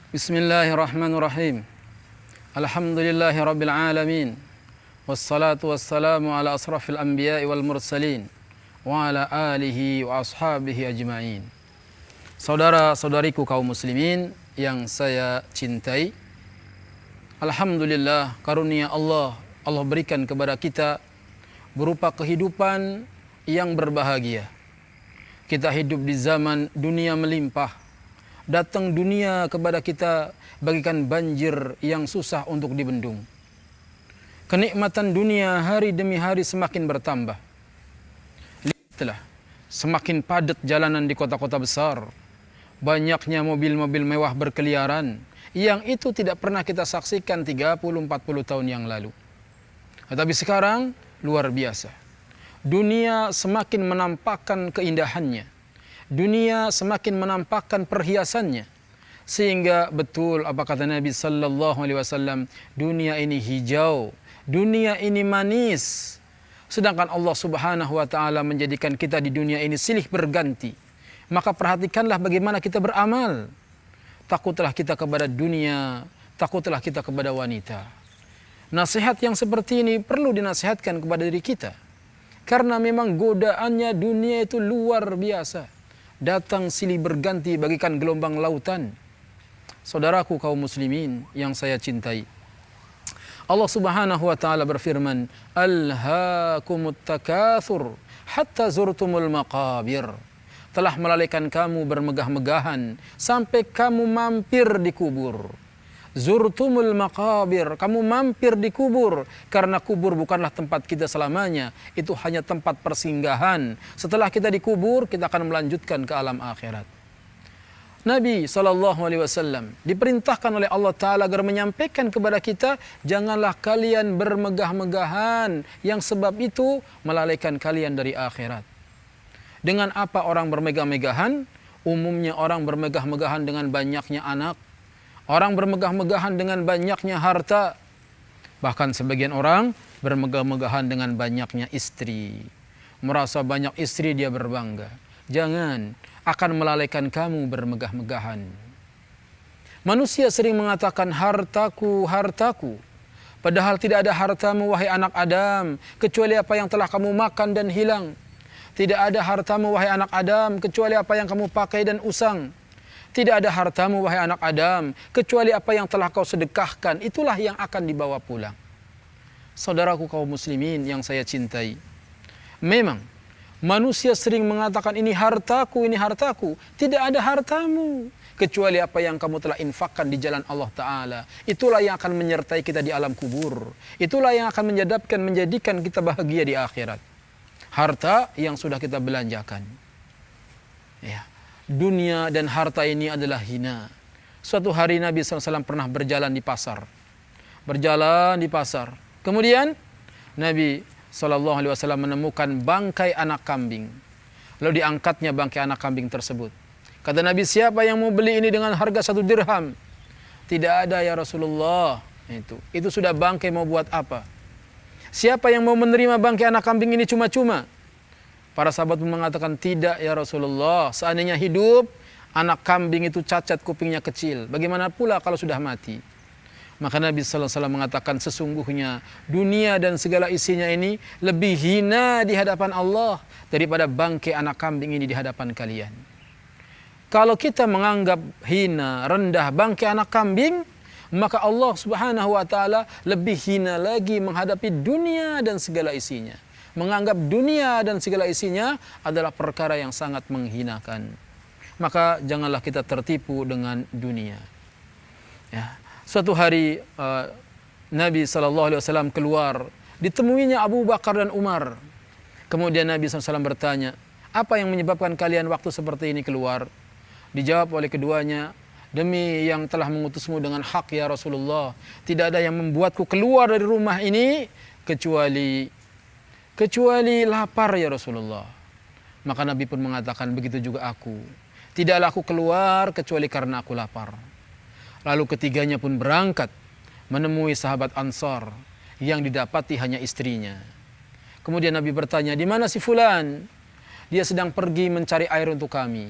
Bismillahirrahmanirrahim. Alhamdulillahi rabbil alamin. Wassalatu wassalamu ala asrafil anbiya'i wal mursalin wa ala alihi wa ashabihi ajma'in. Saudara-saudariku kaum muslimin yang saya cintai, alhamdulillah karunia Allah berikan kepada kita berupa kehidupan yang berbahagia. Kita hidup di zaman dunia melimpah. Datang dunia kepada kita bagikan banjir yang susah untuk dibendung. Kenikmatan dunia hari demi hari semakin bertambah. Lihatlah, semakin padat jalanan di kota-kota besar. Banyaknya mobil-mobil mewah berkeliaran. Yang itu tidak pernah kita saksikan 30-40 tahun yang lalu. Tetapi sekarang luar biasa. Dunia semakin menampakkan keindahannya. Dunia semakin menampakkan perhiasannya. Sehingga betul apa kata Nabi sallallahu alaihi wasallam, dunia ini hijau, dunia ini manis. Sedangkan Allah Subhanahu wa taala menjadikan kita di dunia ini silih berganti. Maka perhatikanlah bagaimana kita beramal. Takutlah kita kepada dunia, takutlah kita kepada wanita. Nasihat yang seperti ini perlu dinasihatkan kepada diri kita. Karena memang godaannya dunia itu luar biasa. Datang silih berganti bagikan gelombang lautan. Saudaraku kaum muslimin yang saya cintai. Allah Subhanahu wa taala berfirman, "Alhaakumut takatsur hatta zurtumul maqabir." Telah melalaikan kamu bermegah-megahan sampai kamu mampir di kubur. Zurtumul maqabir, kamu mampir di kubur, karena kubur bukanlah tempat kita selamanya, itu hanya tempat persinggahan. Setelah kita dikubur, kita akan melanjutkan ke alam akhirat. Nabi SAW diperintahkan oleh Allah Ta'ala agar menyampaikan kepada kita, janganlah kalian bermegah-megahan, yang sebab itu melalaikan kalian dari akhirat. Dengan apa orang bermegah-megahan? Umumnya orang bermegah-megahan dengan banyaknya anak. Orang bermegah-megahan dengan banyaknya harta. Bahkan sebagian orang bermegah-megahan dengan banyaknya istri. Merasa banyak istri dia berbangga. Jangan, akan melalaikan kamu bermegah-megahan. Manusia sering mengatakan hartaku, hartaku. Padahal tidak ada hartamu wahai anak Adam, kecuali apa yang telah kamu makan dan hilang. Tidak ada hartamu wahai anak Adam, kecuali apa yang kamu pakai dan usang. Tidak ada hartamu wahai anak Adam, kecuali apa yang telah kau sedekahkan, itulah yang akan dibawa pulang. Saudaraku kaum muslimin yang saya cintai, memang manusia sering mengatakan ini hartaku, ini hartaku. Tidak ada hartamu, kecuali apa yang kamu telah infakkan di jalan Allah Ta'ala. Itulah yang akan menyertai kita di alam kubur. Itulah yang akan menjadikan kita bahagia di akhirat. Harta yang sudah kita belanjakan. Ya. Dunia dan harta ini adalah hina. Suatu hari Nabi SAW pernah berjalan di pasar. Berjalan di pasar. Kemudian Nabi SAW menemukan bangkai anak kambing. Lalu diangkatnya bangkai anak kambing tersebut. Kata Nabi, siapa yang mau beli ini dengan harga 1 dirham? Tidak ada ya Rasulullah. Itu sudah bangkai, mau buat apa? Siapa yang mau menerima bangkai anak kambing ini cuma-cuma? Para sahabat pun mengatakan, tidak ya Rasulullah. Seandainya hidup, anak kambing itu cacat, kupingnya kecil. Bagaimana pula kalau sudah mati? Maka Nabi SAW mengatakan, sesungguhnya dunia dan segala isinya ini lebih hina di hadapan Allah daripada bangkai anak kambing ini di hadapan kalian. Kalau kita menganggap hina, rendah bangkai anak kambing, maka Allah Subhanahu wa taala lebih hina lagi menghadapi dunia dan segala isinya. Menganggap dunia dan segala isinya adalah perkara yang sangat menghinakan. Maka janganlah kita tertipu dengan dunia. Ya. Suatu hari Nabi SAW keluar, ditemuinya Abu Bakar dan Umar. Kemudian Nabi SAW bertanya, apa yang menyebabkan kalian waktu seperti ini keluar? Dijawab oleh keduanya, demi yang telah mengutusmu dengan hak ya Rasulullah, tidak ada yang membuatku keluar dari rumah ini kecuali lapar ya Rasulullah. Maka Nabi pun mengatakan, begitu juga aku. Tidaklah aku keluar kecuali karena aku lapar. Lalu ketiganya pun berangkat menemui sahabat Ansar yang didapati hanya istrinya. Kemudian Nabi bertanya, di mana si fulan? Dia sedang pergi mencari air untuk kami.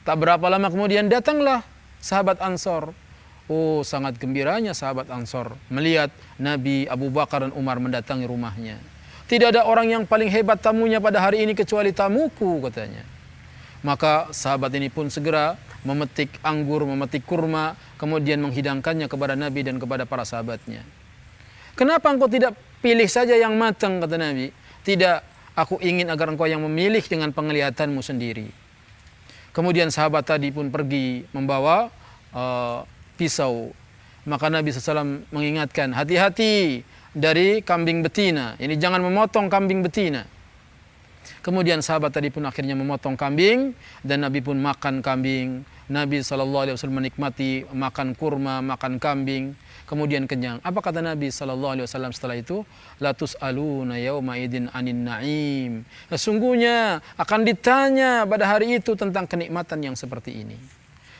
Tak berapa lama kemudian datanglah sahabat Ansor. Oh, sangat gembiranya sahabat Ansor melihat Nabi, Abu Bakar dan Umar mendatangi rumahnya. Tidak ada orang yang paling hebat tamunya pada hari ini kecuali tamuku, katanya. Maka sahabat ini pun segera memetik anggur, memetik kurma, kemudian menghidangkannya kepada Nabi dan kepada para sahabatnya. Kenapa engkau tidak pilih saja yang matang, kata Nabi. Tidak, aku ingin agar engkau yang memilih dengan penglihatanmu sendiri. Kemudian sahabat tadi pun pergi membawa pisau. Maka Nabi SAW mengingatkan, hati-hati dari kambing betina. Ini jangan memotong kambing betina. Kemudian sahabat tadi pun akhirnya memotong kambing dan Nabi pun makan kambing. Nabi SAW menikmati makan kurma, makan kambing, kemudian kenyang. Apa kata Nabi SAW setelah itu? La tus'aluna yawma idin anin na'im. Sesungguhnya akan ditanya pada hari itu tentang kenikmatan yang seperti ini.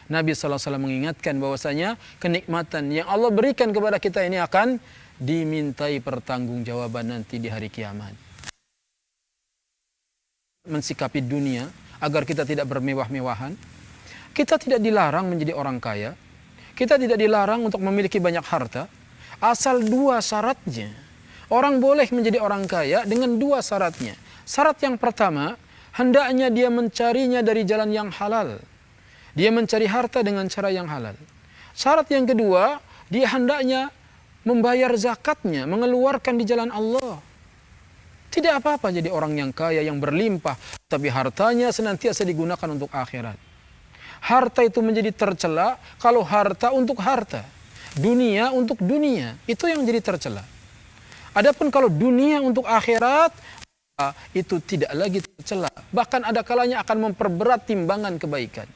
Nabi SAW mengingatkan bahwasanya kenikmatan yang Allah berikan kepada kita ini akan dimintai pertanggungjawaban nanti di hari kiamat. Mensikapi dunia agar kita tidak bermewah-mewahan. Kita tidak dilarang menjadi orang kaya. Kita tidak dilarang untuk memiliki banyak harta. Asal dua syaratnya. Orang boleh menjadi orang kaya dengan dua syaratnya. Syarat yang pertama, hendaknya dia mencarinya dari jalan yang halal. Dia mencari harta dengan cara yang halal. Syarat yang kedua, dia hendaknya membayar zakatnya, mengeluarkan di jalan Allah. Tidak apa-apa jadi orang yang kaya, yang berlimpah, tapi hartanya senantiasa digunakan untuk akhirat. Harta itu menjadi tercela kalau harta untuk harta. Dunia untuk dunia, itu yang menjadi tercela. Adapun kalau dunia untuk akhirat, itu tidak lagi tercela. Bahkan ada kalanya akan memperberat timbangan kebaikan.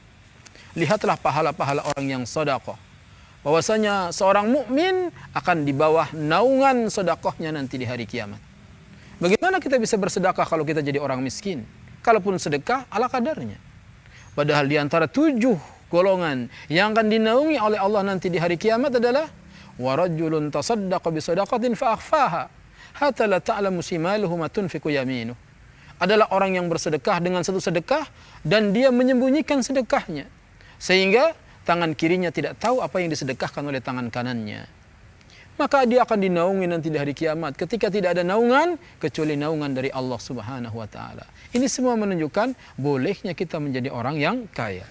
Lihatlah pahala-pahala orang yang sedekah. Bahwasanya seorang mukmin akan di bawah naungan sedekahnya nanti di hari kiamat. Bagaimana kita bisa bersedekah kalau kita jadi orang miskin? Kalaupun sedekah ala kadarnya. Padahal di antara 7 golongan yang akan dinaungi oleh Allah nanti di hari kiamat adalah warajulun tasaddaqa bi shadaqatin fa akhfaha hatta la ta'lamu shimaluhu ma tunfiqu yaminuh. Adalah orang yang bersedekah dengan satu sedekah dan dia menyembunyikan sedekahnya sehingga tangan kirinya tidak tahu apa yang disedekahkan oleh tangan kanannya. Maka dia akan dinaungi nanti di hari kiamat ketika tidak ada naungan kecuali naungan dari Allah Subhanahu wa taala. Ini semua menunjukkan bolehnya kita menjadi orang yang kaya.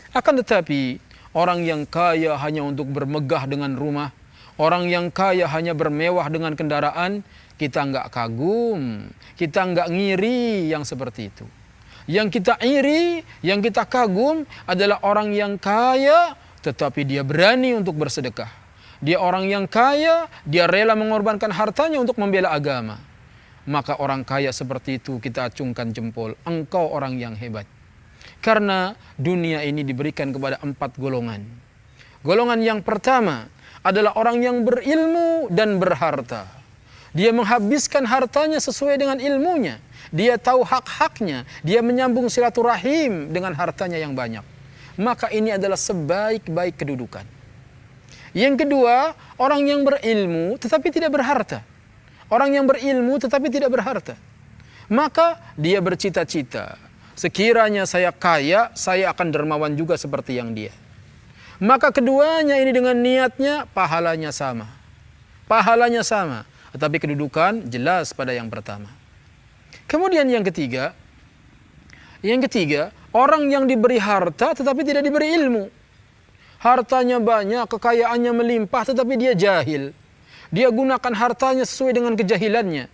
Akan tetapi orang yang kaya hanya untuk bermegah dengan rumah, orang yang kaya hanya bermewah dengan kendaraan, kita enggak kagum, kita enggak ngiri yang seperti itu. Yang kita iri, yang kita kagum adalah orang yang kaya tetapi dia berani untuk bersedekah. Dia orang yang kaya, dia rela mengorbankan hartanya untuk membela agama. Maka orang kaya seperti itu kita acungkan jempol. Engkau orang yang hebat. Karena dunia ini diberikan kepada 4 golongan. Golongan yang pertama adalah orang yang berilmu dan berharta. Dia menghabiskan hartanya sesuai dengan ilmunya. Dia tahu hak-haknya. Dia menyambung silaturahim dengan hartanya yang banyak. Maka ini adalah sebaik-baik kedudukan. Yang kedua, orang yang berilmu tetapi tidak berharta. Orang yang berilmu tetapi tidak berharta. Maka dia bercita-cita, sekiranya saya kaya, saya akan dermawan juga seperti yang dia. Maka keduanya ini dengan niatnya pahalanya sama. Pahalanya sama, tetapi kedudukan jelas pada yang pertama. Kemudian yang ketiga, orang yang diberi harta tetapi tidak diberi ilmu. Hartanya banyak, kekayaannya melimpah, tetapi dia jahil. Dia gunakan hartanya sesuai dengan kejahilannya.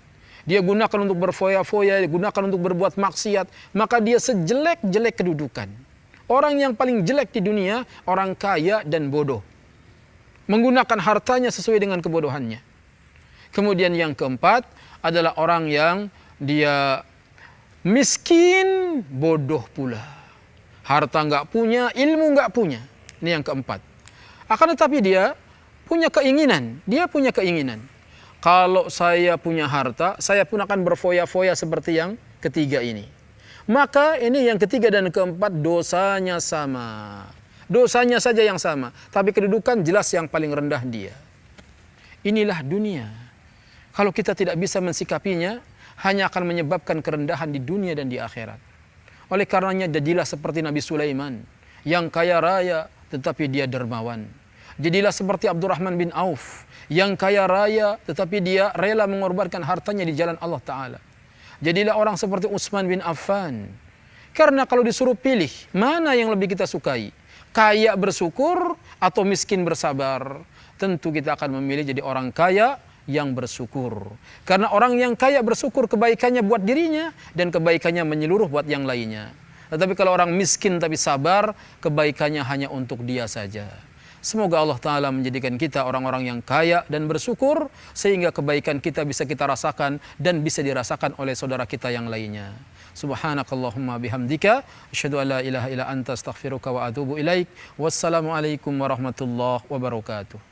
Dia gunakan untuk berfoya-foya, dia gunakan untuk berbuat maksiat. Maka dia sejelek-jelek kedudukan. Orang yang paling jelek di dunia, orang kaya dan bodoh. Menggunakan hartanya sesuai dengan kebodohannya. Kemudian yang keempat adalah orang yang dia miskin, bodoh pula. Harta nggak punya, ilmu nggak punya. Ini yang keempat. Akan tetapi dia punya keinginan. Dia punya keinginan. Kalau saya punya harta, saya pun akan berfoya-foya seperti yang ketiga ini. Maka ini yang ketiga dan keempat dosanya sama. Dosanya saja yang sama. Tapi kedudukan jelas yang paling rendah dia. Inilah dunia. Kalau kita tidak bisa mensikapinya, hanya akan menyebabkan kerendahan di dunia dan di akhirat. Oleh karenanya jadilah seperti Nabi Sulaiman. Yang kaya raya, tetapi dia dermawan. Jadilah seperti Abdurrahman bin Auf yang kaya raya tetapi dia rela mengorbankan hartanya di jalan Allah Ta'ala. Jadilah orang seperti Utsman bin Affan. Karena kalau disuruh pilih mana yang lebih kita sukai, kaya bersyukur atau miskin bersabar, tentu kita akan memilih jadi orang kaya yang bersyukur. Karena orang yang kaya bersyukur kebaikannya buat dirinya dan kebaikannya menyeluruh buat yang lainnya. Tetapi kalau orang miskin tapi sabar, kebaikannya hanya untuk dia saja. Semoga Allah Ta'ala menjadikan kita orang-orang yang kaya dan bersyukur, sehingga kebaikan kita bisa kita rasakan dan bisa dirasakan oleh saudara kita yang lainnya. Subhanakallahumma bihamdika, asyhadu an la ilaha illa anta astaghfiruka wa atubu ilaik. Wassalamualaikum warahmatullahi wabarakatuh.